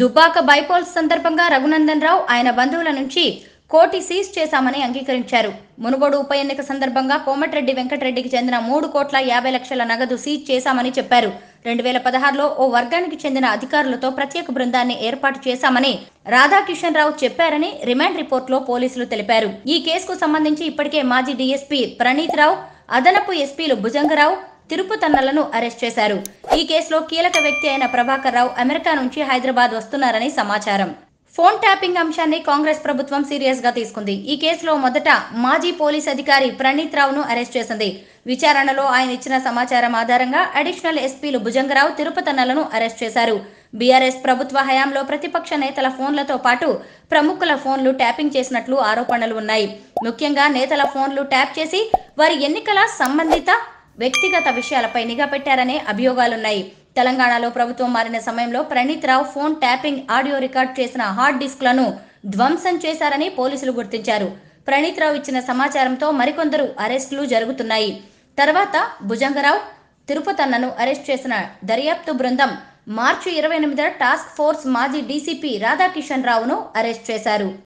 Dubbaka bypolls సందర్భంగా రఘునందన్ రావు ఆయన బంధువుల నుంచి కోటి సీజ్ చేశామని అంగీకరించారు. మునుగోడు ఉప ఎన్నిక సందర్భంగా కోమటిరెడ్డి వెంకటరెడ్డికి చెందిన 3,50,00,000 నగదు సీజ్ చేశామని చెప్పారు. 2016లో ఓ వర్గానికి చెందిన అధికారులతో ప్రత్యేక బృందాన్ని ఏర్పాటు చేశామని రాధాకిషన్ రావు చెప్పారని రిమాండ్ రిపోర్టులో పోలీసులు తెలిపారు. ఈ కేసుకు సంబంధించి ఇప్పటికే మాజీ డీఎస్పీ ప్రణీత్ రావు, అదనపు ఎస్పీలు భుజంగరావు, తిరుపతన్నలను అరెస్ట్ చేశారు. ఈ కేసులో కీలక వ్యక్తి అయిన ప్రభాకర్ రావు అమెరికా నుంచి హైదరాబాద్ వస్తున్నారని సమాచారం. ఫోన్ ట్యాపింగ్ అంశాన్ని కాంగ్రెస్ ప్రభుత్వం సీరియస్ గా తీసుకుంది. ఈ కేసులో మొదట మాజీ పోలీస్ అధికారి ప్రణీత్ రావును అరెస్ట్ చేసింది. విచారణలో ఆయన ఇచ్చిన సమాచారం ఆధారంగా అడిషనల్ ఎస్పీలు భుజంగరావు, తిరుపతన్నలను అరెస్ట్ చేశారు. బీఆర్ఎస్ ప్రభుత్వ హయాంలో ప్రతిపక్ష నేతల ఫోన్లతో పాటు ప్రముఖుల ఫోన్లు ట్యాపింగ్ చేసినట్లు ఆరోపణలు ఉన్నాయి. ముఖ్యంగా నేతల ఫోన్లు ట్యాప్ చేసి వారి ఎన్నికల సంబంధిత వ్యక్తిగత విషయాలపై నిఘా పెట్టారనే అభియోగాలున్నాయి. తెలంగాణలో ప్రభుత్వం మారిన సమయంలో ప్రణీత్ రావు ఫోన్ ట్యాపింగ్ ఆడియో రికార్డ్ చేసిన హార్డ్ డిస్క్లను ధ్వంసం చేశారని పోలీసులు గుర్తించారు. ప్రణీత్ రావు ఇచ్చిన సమాచారంతో మరికొందరు అరెస్టులు జరుగుతున్నాయి. తర్వాత భుజంగరావు, తిరుపతన్నను అరెస్ట్ చేసిన దర్యాప్తు బృందం మార్చి 28న టాస్క్ ఫోర్స్ మాజీ డీసీపీ రాధాకిషన్ రావును అరెస్ట్ చేశారు.